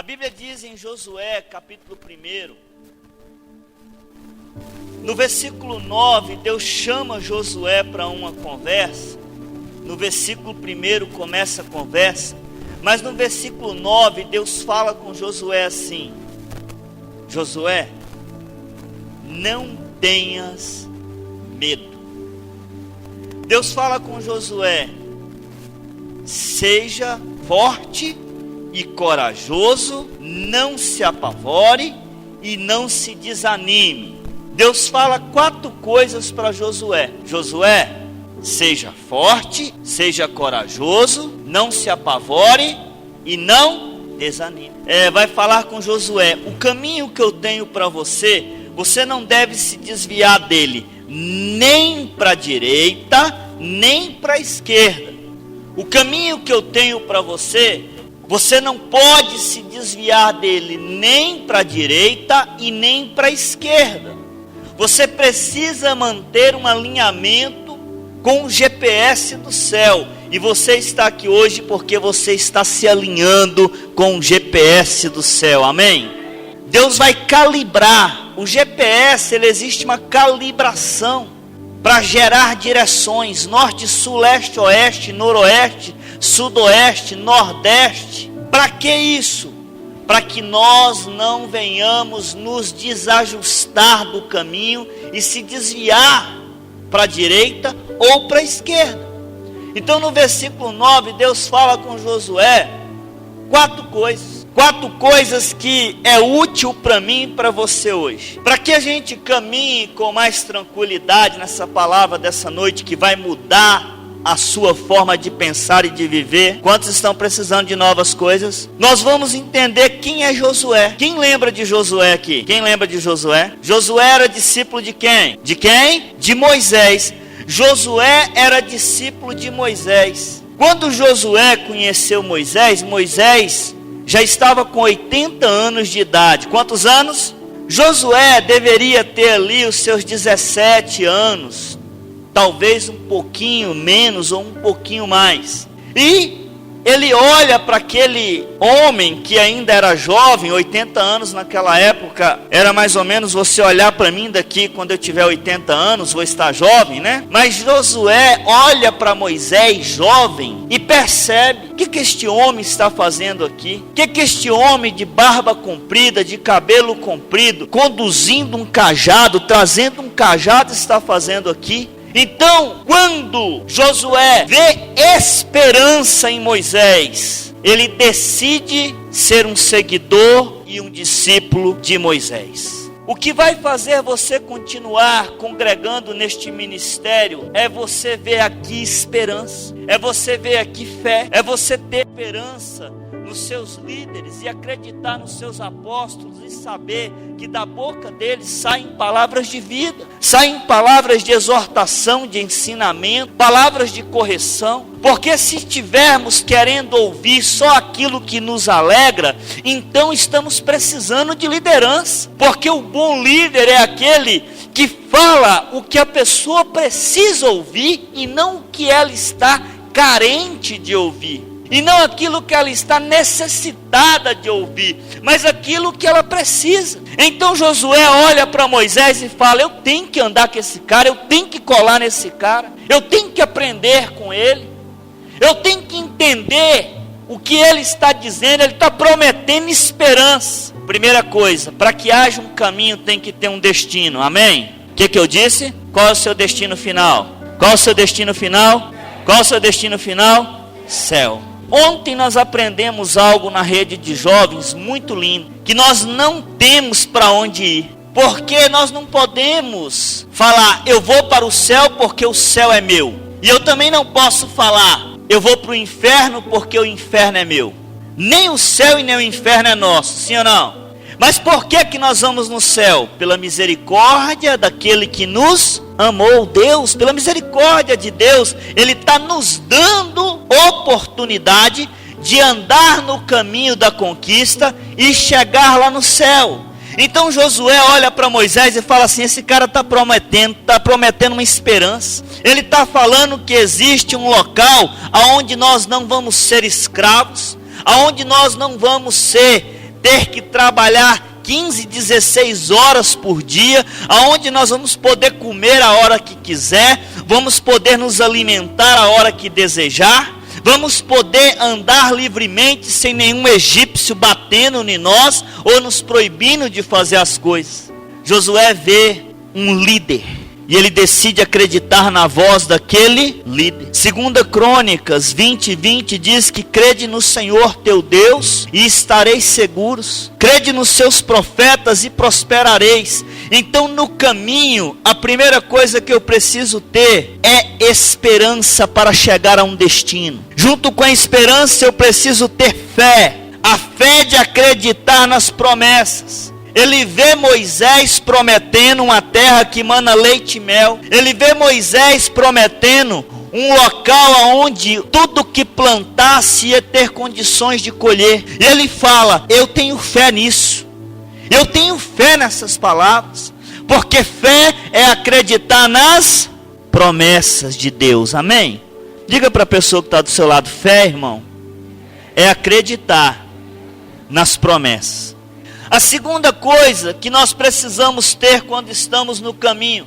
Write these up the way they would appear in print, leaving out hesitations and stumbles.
A Bíblia diz em Josué, capítulo 1, no versículo 9, Deus chama Josué para uma conversa. No versículo 1 começa a conversa, mas no versículo 9, Deus fala com Josué assim: Josué, não tenhas medo. Deus fala com Josué: seja forte e corajoso, não se apavore e não se desanime. Deus fala 4 coisas para Josué: Josué, seja forte, seja corajoso, não se apavore e não desanime. Vai falar com Josué: o caminho que eu tenho para você, você não deve se desviar dele, nem para a direita, nem para a esquerda. O caminho que eu tenho para você, você não pode se desviar dele nem para a direita e nem para a esquerda. Você precisa manter um alinhamento com o GPS do céu. E você está aqui hoje porque você está se alinhando com o GPS do céu. Amém? Deus vai calibrar. O GPS, existe uma calibração para gerar direções: norte, sul, leste, oeste, noroeste, sudoeste, nordeste. Para que isso? Para que nós não venhamos nos desajustar do caminho e se desviar para a direita ou para a esquerda. Então no versículo 9, Deus fala com Josué 4 coisas que é útil para mim e para você hoje, para que a gente caminhe com mais tranquilidade nessa palavra dessa noite, que vai mudar a sua forma de pensar e de viver. Quantos estão precisando de novas coisas? Nós vamos entender quem é Josué. Quem lembra de Josué aqui? Quem lembra de Josué? Josué era discípulo de quem? De quem? De Moisés. Josué era discípulo de Moisés. Quando Josué conheceu Moisés, Moisés já estava com 80 anos de idade. Quantos anos? Josué deveria ter ali os seus 17 anos, talvez um pouquinho menos ou um pouquinho mais. E ele olha para aquele homem que ainda era jovem. 80 anos naquela época era mais ou menos você olhar para mim daqui, quando eu tiver 80 anos, vou estar jovem, né? Mas Josué olha para Moisés jovem e percebe: o que este homem está fazendo aqui? O que este homem de barba comprida, de cabelo comprido, conduzindo um cajado, trazendo um cajado, está fazendo aqui? Então, quando Josué vê esperança em Moisés, ele decide ser um seguidor e um discípulo de Moisés. O que vai fazer você continuar congregando neste ministério é você ver aqui esperança, é você ver aqui fé, é você ter esperança nos seus líderes e acreditar nos seus apóstolos e saber que da boca deles saem palavras de vida, saem palavras de exortação, de ensinamento, palavras de correção. Porque se estivermos querendo ouvir só aquilo que nos alegra, então estamos precisando de liderança. Porque o bom líder é aquele que fala o que a pessoa precisa ouvir e não o que ela está carente de ouvir. E não aquilo que ela está necessitada de ouvir, mas aquilo que ela precisa. Então Josué olha para Moisés e fala: eu tenho que andar com esse cara, eu tenho que colar nesse cara, eu tenho que aprender com ele, eu tenho que entender o que ele está dizendo. Ele está prometendo esperança. Primeira coisa, para que haja um caminho tem que ter um destino, amém? O que eu disse? Qual é o seu destino final? Qual é o seu destino final? Qual é o seu destino final? Céu. Ontem nós aprendemos algo na rede de jovens muito lindo, que nós não temos para onde ir, porque nós não podemos falar: eu vou para o céu porque o céu é meu, e eu também não posso falar: eu vou para o inferno porque o inferno é meu. Nem o céu e nem o inferno é nosso, sim ou não? Mas por que nós vamos no céu? Pela misericórdia daquele que nos amou. Deus, pela misericórdia de Deus, Ele está nos dando oportunidade de andar no caminho da conquista e chegar lá no céu. Então Josué olha para Moisés e fala assim: esse cara está prometendo uma esperança. Ele está falando que existe um local onde nós não vamos ser escravos, onde nós não vamos ser ter que trabalhar 15, 16 horas por dia, aonde nós vamos poder comer a hora que quiser, vamos poder nos alimentar a hora que desejar, vamos poder andar livremente sem nenhum egípcio batendo em nós ou nos proibindo de fazer as coisas. Josué vê um líder e ele decide acreditar na voz daquele líder. 2 Crônicas 20:20 diz que crede no Senhor teu Deus e estareis seguros. Crede nos seus profetas e prosperareis. Então no caminho, a primeira coisa que eu preciso ter é esperança para chegar a um destino. Junto com a esperança eu preciso ter fé. A fé de acreditar nas promessas. Ele vê Moisés prometendo uma terra que mana leite e mel. Ele vê Moisés prometendo um local onde tudo que plantasse ia ter condições de colher. E ele fala, eu tenho fé nisso. Eu tenho fé nessas palavras. Porque fé é acreditar nas promessas de Deus. Amém? Diga para a pessoa que está do seu lado, fé, irmão, é acreditar nas promessas. A segunda coisa que nós precisamos ter quando estamos no caminho,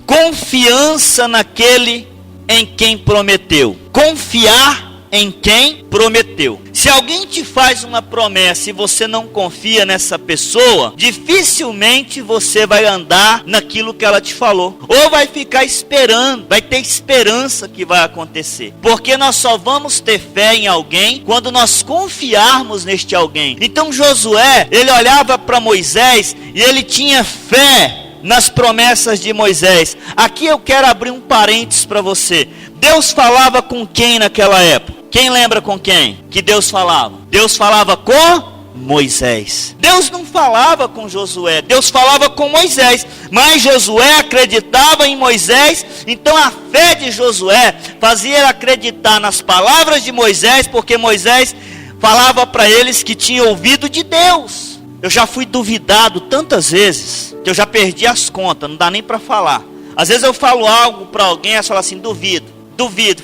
confiança naquele em quem prometeu. Confiar em quem prometeu. Se alguém te faz uma promessa e você não confia nessa pessoa, dificilmente você vai andar naquilo que ela te falou. Ou vai ficar esperando, vai ter esperança que vai acontecer. Porque nós só vamos ter fé em alguém quando nós confiarmos neste alguém. Então Josué, ele olhava para Moisés e ele tinha fé nas promessas de Moisés. Aqui eu quero abrir um parênteses para você. Deus falava com quem naquela época? Quem lembra com quem que Deus falava? Deus falava com Moisés. Deus não falava com Josué, Deus falava com Moisés. Mas Josué acreditava em Moisés, então a fé de Josué fazia ele acreditar nas palavras de Moisés, porque Moisés falava para eles que tinha ouvido de Deus. Eu já fui duvidado tantas vezes, que eu já perdi as contas, não dá nem para falar. Às vezes eu falo algo para alguém, elas falam assim, duvido.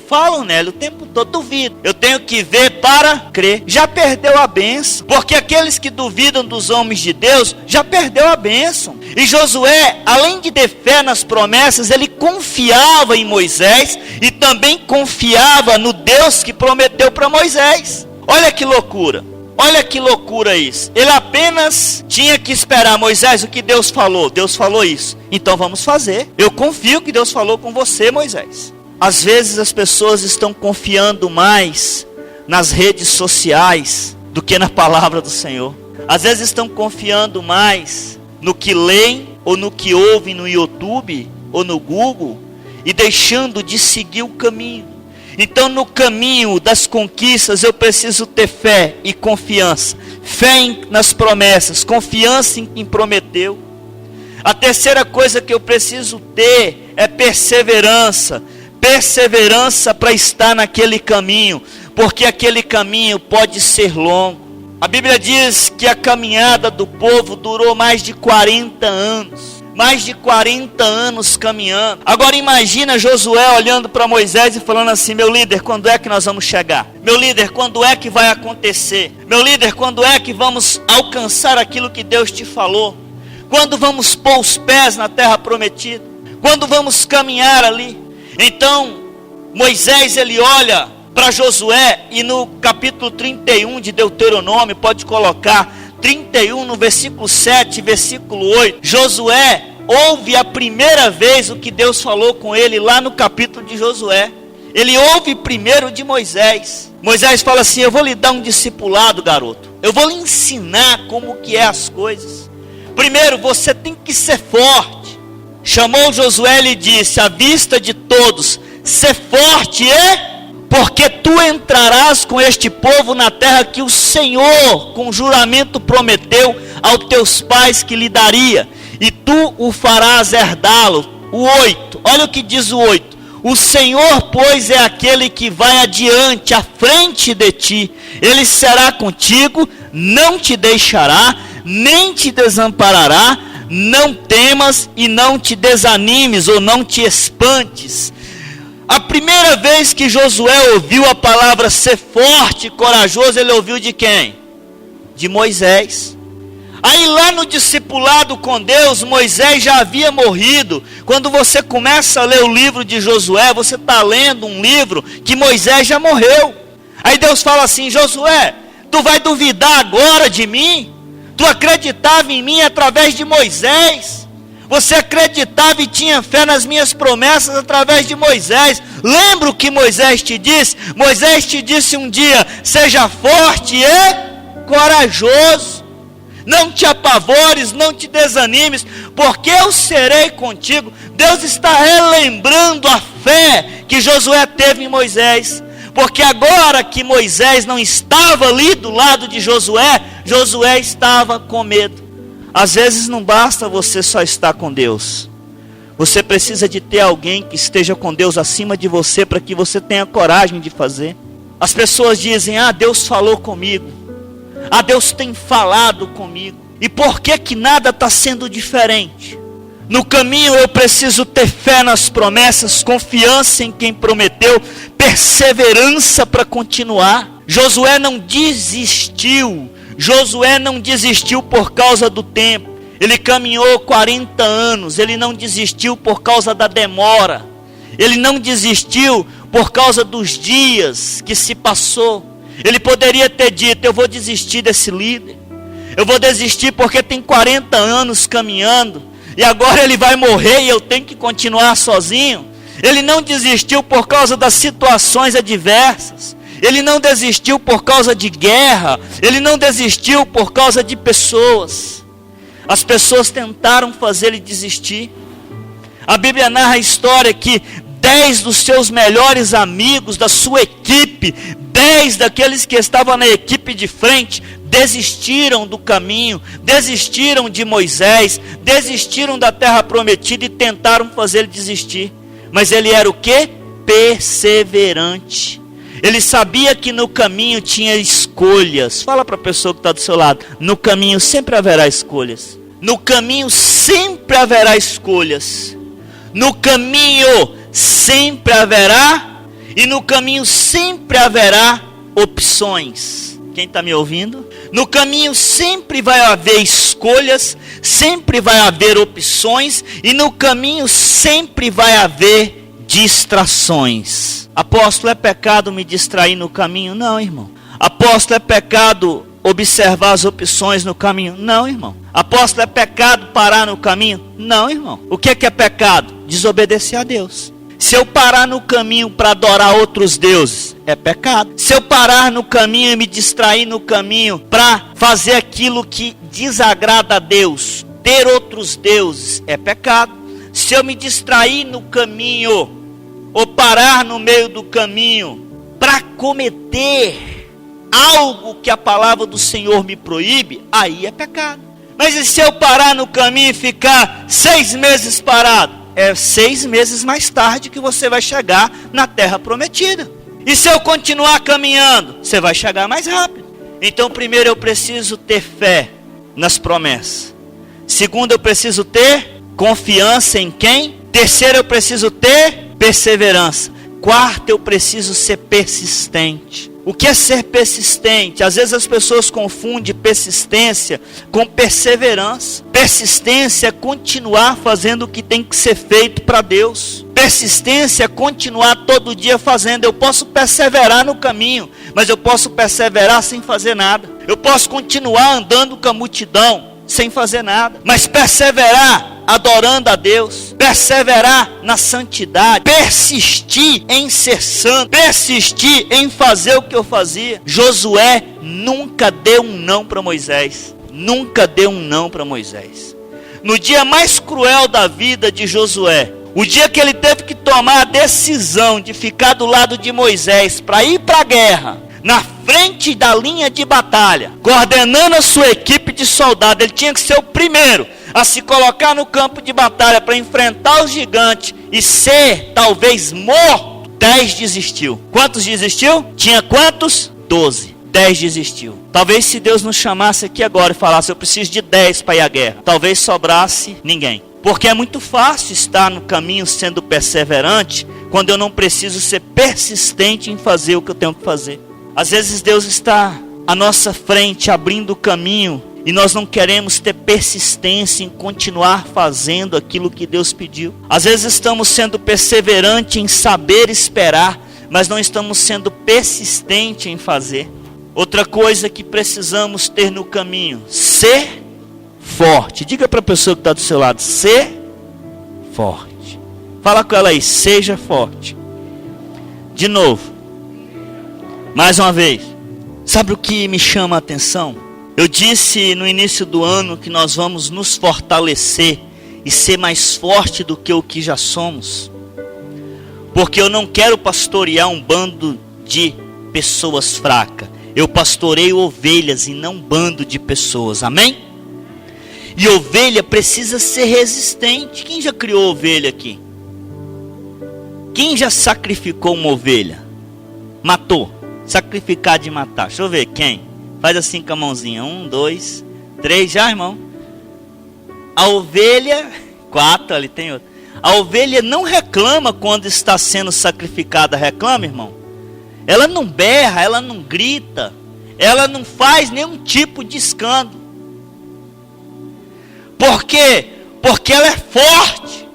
Falam, Nélio, o tempo todo, duvido. Eu tenho que ver para crer. Já perdeu a bênção. Porque aqueles que duvidam dos homens de Deus, já perdeu a bênção. E Josué, além de ter fé nas promessas, ele confiava em Moisés e também confiava no Deus que prometeu para Moisés. Olha que loucura. Olha que loucura isso. Ele apenas tinha que esperar. Moisés, o que Deus falou? Deus falou isso. Então vamos fazer. Eu confio que Deus falou com você, Moisés. Às vezes as pessoas estão confiando mais nas redes sociais do que na palavra do Senhor. Às vezes estão confiando mais no que leem ou no que ouvem no YouTube ou no Google e deixando de seguir o caminho. Então no caminho das conquistas eu preciso ter fé e confiança. Fé nas promessas, confiança em quem prometeu. A terceira coisa que eu preciso ter é perseverança. Perseverança para estar naquele caminho, porque aquele caminho pode ser longo. A Bíblia diz que a caminhada do povo durou mais de 40 anos. Mais de 40 anos caminhando. Agora imagina Josué olhando para Moisés e falando assim, meu líder, quando é que nós vamos chegar? Meu líder, quando é que vai acontecer? Meu líder, quando é que vamos alcançar aquilo que Deus te falou? Quando vamos pôr os pés na terra prometida? Quando vamos caminhar ali? Então, Moisés, ele olha para Josué e no capítulo 31 de Deuteronômio, pode colocar 31 no versículo 7, versículo 8, Josué ouve a primeira vez o que Deus falou com ele lá no capítulo de Josué. Ele ouve primeiro de Moisés. Moisés fala assim, eu vou lhe dar um discipulado, garoto. Eu vou lhe ensinar como que é as coisas. Primeiro, você tem que ser forte. Chamou Josué e lhe disse, à vista de todos, ser forte porque tu entrarás com este povo na terra que o Senhor, com juramento, prometeu aos teus pais que lhe daria, e tu o farás herdá-lo. O 8, olha o que diz o 8, o Senhor, pois, é aquele que vai adiante, à frente de ti, ele será contigo, não te deixará, nem te desamparará. Não temas e não te desanimes ou não te espantes. A primeira vez que Josué ouviu a palavra ser forte e corajoso, ele ouviu de quem? de Moisés. Aí lá no discipulado com Deus, Moisés já havia morrido. Quando você começa a ler o livro de Josué, você está lendo um livro que Moisés já morreu. Aí Deus fala assim: Josué, tu vai duvidar agora de mim? Tu acreditava em mim através de Moisés. Você acreditava e tinha fé nas minhas promessas através de Moisés. Lembra o que Moisés te disse? Moisés te disse um dia: seja forte e corajoso. Não te apavores, não te desanimes, porque eu serei contigo. Deus está relembrando a fé que Josué teve em Moisés. Porque agora que Moisés não estava ali do lado de Josué, Josué estava com medo. Às vezes não basta você só estar com Deus. Você precisa de ter alguém que esteja com Deus acima de você, para que você tenha coragem de fazer. As pessoas dizem: ah, Deus falou comigo. Ah, Deus tem falado comigo. E por que que nada está sendo diferente? No caminho eu preciso ter fé nas promessas, confiança em quem prometeu, perseverança para continuar. Josué não desistiu. Josué não desistiu por causa do tempo. Ele caminhou 40 anos. Ele não desistiu por causa da demora. Ele não desistiu por causa dos dias que se passou. Ele poderia ter dito: eu vou desistir desse líder. Eu vou desistir porque tem 40 anos caminhando. E agora ele vai morrer e eu tenho que continuar sozinho. Ele não desistiu por causa das situações adversas. Ele não desistiu por causa de guerra. Ele não desistiu por causa de pessoas. As pessoas tentaram fazer ele desistir. A Bíblia narra a história que 10 dos seus melhores amigos, da sua equipe, 10 daqueles que estavam na equipe de frente, desistiram do caminho, desistiram de Moisés, desistiram da terra prometida e tentaram fazer ele desistir. Mas ele era o quê? Perseverante. Ele sabia que no caminho tinha escolhas. Fala para a pessoa que está do seu lado: no caminho sempre haverá escolhas. No caminho sempre haverá escolhas. No caminho sempre haverá, e no caminho sempre haverá opções. Quem está me ouvindo? No caminho sempre vai haver escolhas, sempre vai haver opções, e no caminho sempre vai haver distrações. Apóstolo, é pecado me distrair no caminho? Não, irmão. Apóstolo, é pecado observar as opções no caminho? Não, irmão. Apóstolo, é pecado parar no caminho? Não, irmão. O que é pecado? Desobedecer a Deus. Se eu parar no caminho para adorar outros deuses, é pecado. Se eu parar no caminho e me distrair no caminho para fazer aquilo que desagrada a Deus, ter outros deuses, é pecado. Se eu me distrair no caminho, ou parar no meio do caminho para cometer algo que a palavra do Senhor me proíbe, aí é pecado. Mas e se eu parar no caminho e ficar 6 meses parado? É 6 meses mais tarde que você vai chegar na terra prometida. E se eu continuar caminhando, você vai chegar mais rápido. Então, primeiro eu preciso ter fé nas promessas. Segundo, eu preciso ter confiança em quem? Terceiro, eu preciso ter perseverança. Quarto, eu preciso ser persistente. O que é ser persistente? Às vezes as pessoas confundem persistência com perseverança. Persistência é continuar fazendo o que tem que ser feito para Deus. Persistência é continuar todo dia fazendo. Eu posso perseverar no caminho, mas eu posso perseverar sem fazer nada. Eu posso continuar andando com a multidão sem fazer nada, mas perseverar adorando a Deus, perseverar na santidade, persistir em ser santo, persistir em fazer o que eu fazia. Josué nunca deu um não para Moisés. Nunca deu um não para Moisés. No dia mais cruel da vida de Josué, o dia que ele teve que tomar a decisão de ficar do lado de Moisés para ir para a guerra, na frente da linha de batalha, coordenando a sua equipe de soldados, ele tinha que ser o primeiro a se colocar no campo de batalha para enfrentar o gigante e ser talvez morto. 10 desistiu. Quantos desistiu? Tinha quantos? 12. 10 desistiu. Talvez se Deus nos chamasse aqui agora e falasse: eu preciso de 10 para ir à guerra, talvez sobrasse ninguém. Porque é muito fácil estar no caminho sendo perseverante, quando eu não preciso ser persistente em fazer o que eu tenho que fazer. Às vezes Deus está à nossa frente, abrindo o caminho, e nós não queremos ter persistência em continuar fazendo aquilo que Deus pediu. Às vezes estamos sendo perseverantes em saber esperar, mas não estamos sendo persistentes em fazer. Outra coisa que precisamos ter no caminho: ser forte. Diga para a pessoa que está do seu lado: ser forte. Fala com ela aí: seja forte. De novo, mais uma vez. Sabe o que me chama a atenção? Eu disse no início do ano que nós vamos nos fortalecer e ser mais forte do que o que já somos. Porque eu não quero pastorear um bando de pessoas fracas. Eu pastoreio ovelhas e não um bando de pessoas. Amém? E ovelha precisa ser resistente. Quem já criou ovelha aqui? Quem já sacrificou uma ovelha? Matou. Sacrificar de matar. Deixa eu ver quem. Faz assim com a mãozinha. 1, 2, 3. Já, irmão? A ovelha... 4, ali tem outro. A ovelha não reclama quando está sendo sacrificada. Reclama, irmão? Ela não berra, ela não grita, ela não faz nenhum tipo de escândalo. Por quê? Porque ela é forte.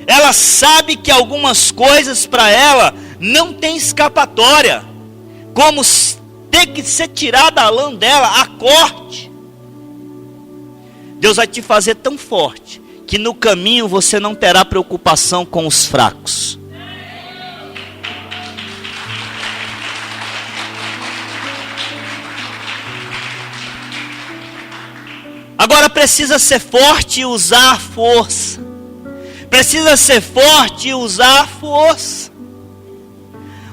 Ela sabe que algumas coisas para ela não tem escapatória. Como ter que ser tirada a lã dela, a corte. Deus vai te fazer tão forte que no caminho você não terá preocupação com os fracos. Agora precisa ser forte e usar a força. Precisa ser forte e usar a força.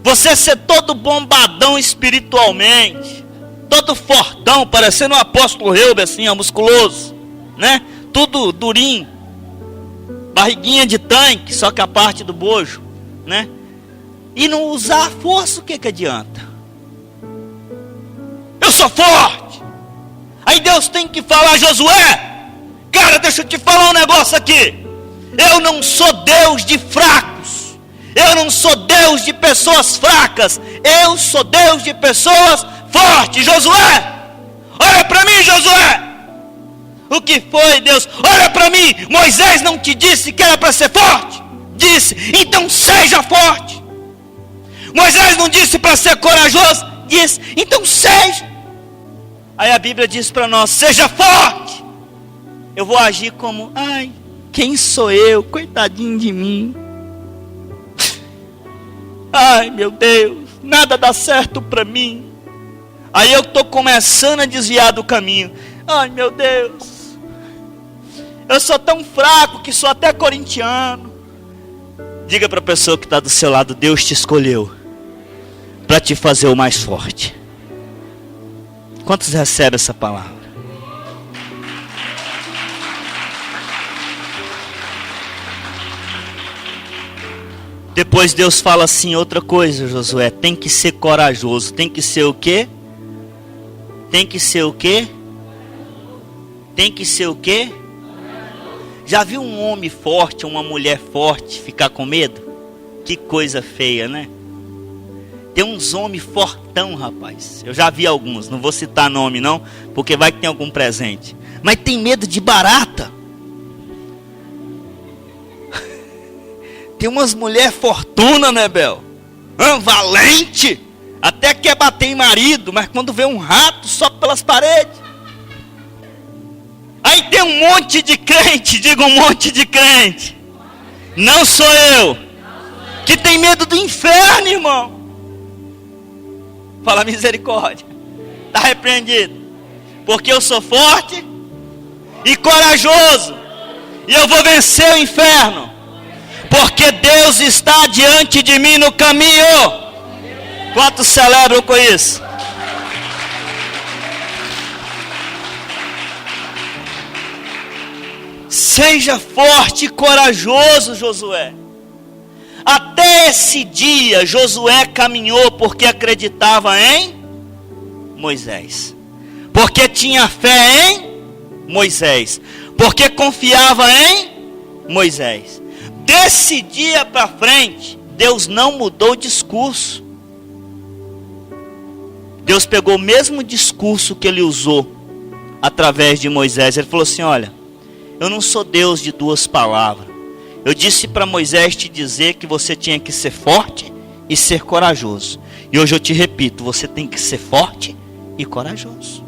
Você ser todo bombadão espiritualmente, todo fortão, parecendo um apóstolo Reuben assim, ó, musculoso, né? Tudo durinho, barriguinha de tanque, só que a parte do bojo, né? E não usar a força, o que adianta? Eu sou forte. Aí Deus tem que falar: Josué, cara, deixa eu te falar um negócio aqui. Eu não sou Deus de fracos. Eu não sou Deus de pessoas fracas. Eu sou Deus de pessoas fortes. Josué, olha para mim, Josué. O que foi, Deus? Olha para mim. Moisés não te disse que era para ser forte? Disse, então seja forte. Moisés não disse para ser corajoso? Disse, então seja. Aí a Bíblia diz para nós: seja forte. Eu vou agir como: ai, quem sou eu? Coitadinho de mim. Ai, meu Deus, nada dá certo para mim. Aí eu estou começando a desviar do caminho. Ai, meu Deus, eu sou tão fraco que sou até corintiano. Diga para a pessoa que está do seu lado: Deus te escolheu para te fazer o mais forte. Quantos recebem essa palavra? Depois Deus fala assim, outra coisa, Josué: tem que ser corajoso. Tem que ser o quê? Tem que ser o quê? Tem que ser o quê? Já viu um homem forte, uma mulher forte ficar com medo? Que coisa feia, né? Tem uns homens fortão, rapaz. Eu já vi alguns, não vou citar nome não, porque vai que tem algum presente. Mas tem medo de barata. Tem umas mulheres fortuna, né, Bel? Valente. Até quer bater em marido, mas quando vê um rato, sobe pelas paredes. Aí tem um monte de crente, diga um monte de crente. Não sou eu. Que tem medo do inferno, irmão. Fala misericórdia. Está repreendido. Porque eu sou forte e corajoso. E eu vou vencer o inferno. Porque Deus está diante de mim no caminho. Quantos celebram com isso? Seja forte e corajoso, Josué. Até esse dia, Josué caminhou porque acreditava em Moisés. Porque tinha fé em Moisés. Porque confiava em Moisés. Desse dia para frente, Deus não mudou o discurso. Deus pegou o mesmo discurso que ele usou através de Moisés. Ele falou assim: olha, eu não sou Deus de duas palavras. Eu disse para Moisés te dizer que você tinha que ser forte e ser corajoso. E hoje eu te repito, você tem que ser forte e corajoso.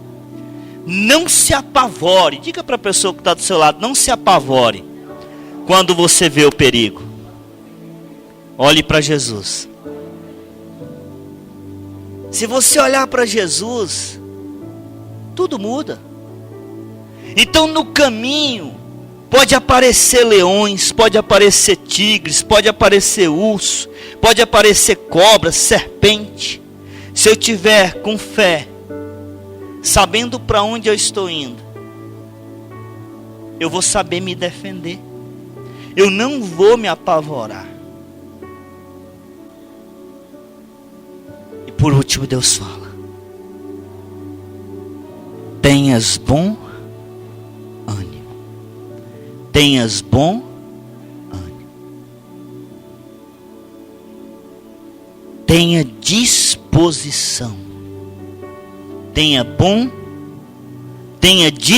Não se apavore. Diga para a pessoa que está do seu lado: não se apavore quando você vê o perigo. Olhe para Jesus. Se você olhar para Jesus, tudo muda. Então no caminho pode aparecer leões, pode aparecer tigres, pode aparecer urso, pode aparecer cobra, serpente. Se eu tiver com fé, sabendo para onde eu estou indo, eu vou saber me defender. Eu não vou me apavorar. E por último Deus fala: tenhas bom ânimo. Tenhas bom ânimo. Tenha disposição. Tenha bom. Tenhas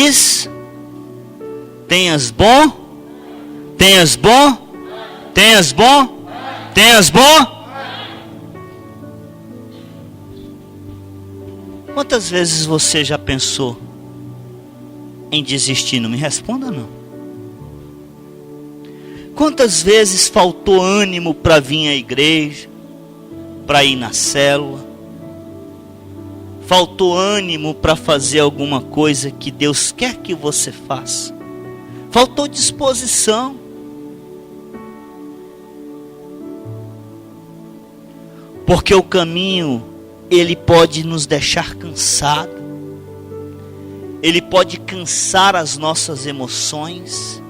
bom. Tenhas bom. Tenhas bom. Tenhas bom. Quantas vezes você já pensou em desistir? Não me responda não. Quantas vezes faltou ânimo para vir à igreja, para ir na célula? Faltou ânimo para fazer alguma coisa que Deus quer que você faça? Faltou disposição. Porque o caminho, ele pode nos deixar cansado. Ele pode cansar as nossas emoções.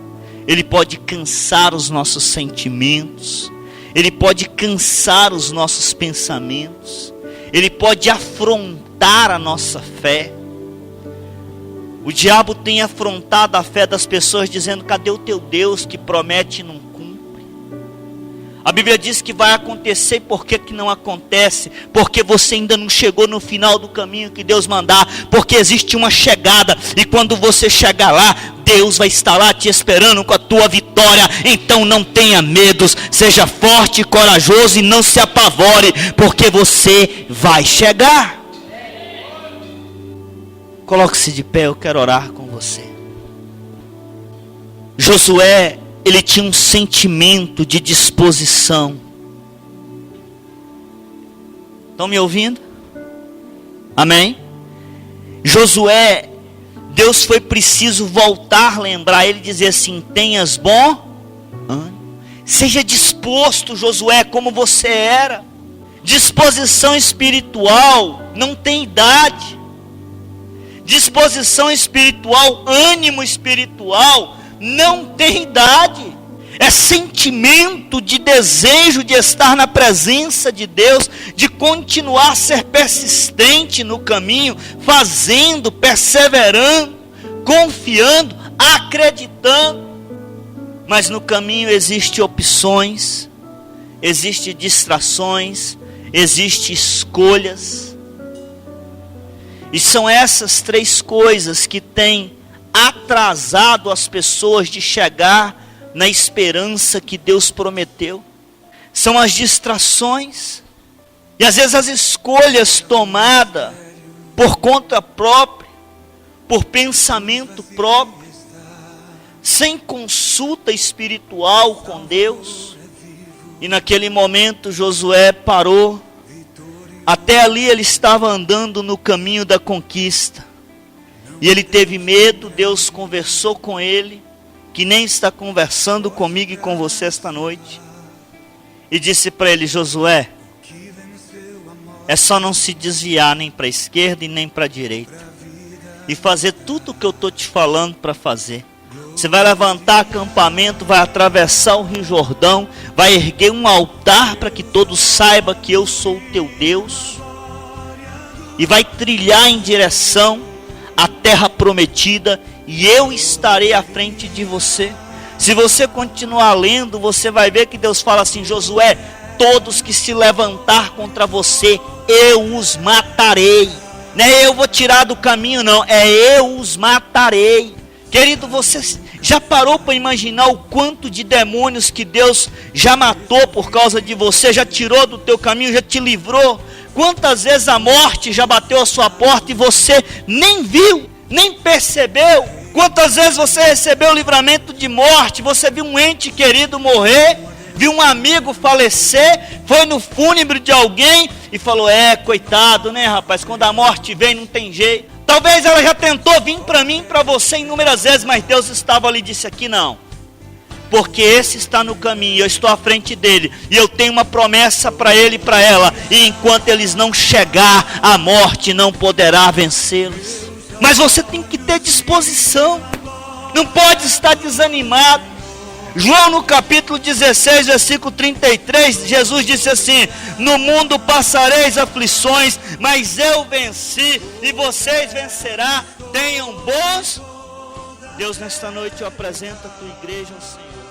Ele pode cansar os nossos sentimentos. Ele pode cansar os nossos pensamentos. Ele pode afrontar a nossa fé. O diabo tem afrontado a fé das pessoas dizendo: cadê o teu Deus que promete e não cumpre? A Bíblia diz que vai acontecer. E por que não acontece? Porque você ainda não chegou no final do caminho que Deus mandar. Porque existe uma chegada, e quando você chegar lá, Deus vai estar lá te esperando com a tua vitória. Então não tenha medos, seja forte e corajoso e não se apavore, porque você vai chegar. Coloque-se de pé, eu quero orar com você. Josué, ele tinha um sentimento de disposição. Estão me ouvindo? Amém? Josué, Deus foi preciso voltar, lembrar ele, dizer assim: tenhas bom ânimo. Seja disposto, Josué, como você era. Disposição espiritual não tem idade. Disposição espiritual, ânimo espiritual não tem idade. É sentimento de desejo de estar na presença de Deus, de continuar a ser persistente no caminho, fazendo, perseverando, confiando, acreditando. Mas no caminho existem opções, existem distrações, existem escolhas. E são essas três coisas que têm atrasado as pessoas de chegar na esperança que Deus prometeu. São as distrações e às vezes as escolhas tomadas por conta própria, por pensamento próprio, sem consulta espiritual com Deus. E naquele momento Josué parou. Até ali ele estava andando no caminho da conquista. E ele teve medo. Deus conversou com ele, que nem está conversando comigo e com você esta noite. E disse para ele: Josué, é só não se desviar nem para a esquerda e nem para a direita. E fazer tudo o que eu estou te falando para fazer. Você vai levantar acampamento, vai atravessar o Rio Jordão, vai erguer um altar para que todos saibam que eu sou o teu Deus. E vai trilhar em direção à terra prometida, e eu estarei à frente de você. Se você continuar lendo, você vai ver que Deus fala assim: Josué, todos que se levantar contra você, eu os matarei. Não é eu vou tirar do caminho, não. É eu os matarei. Querido, você já parou para imaginar o quanto de demônios que Deus já matou por causa de você? Já tirou do teu caminho, já te livrou? Quantas vezes a morte já bateu a sua porta e você nem viu, nem percebeu? Quantas vezes você recebeu o livramento de morte? Você viu um ente querido morrer? Viu um amigo falecer? Foi no fúnebre de alguém e falou, coitado, né, rapaz? Quando a morte vem não tem jeito. Talvez ela já tentou vir para mim, para você inúmeras vezes, mas Deus estava ali e disse, aqui não. Porque esse está no caminho, eu estou à frente dele, e eu tenho uma promessa para ele e para ela, e enquanto eles não chegar, a morte não poderá vencê-los. Mas você tem que ter disposição, não pode estar desanimado. João no capítulo 16, versículo 33, Jesus disse assim, no mundo passareis aflições, mas eu venci, e vocês vencerão, tenham bons. Deus, nesta noite eu apresento a tua igreja ao Senhor.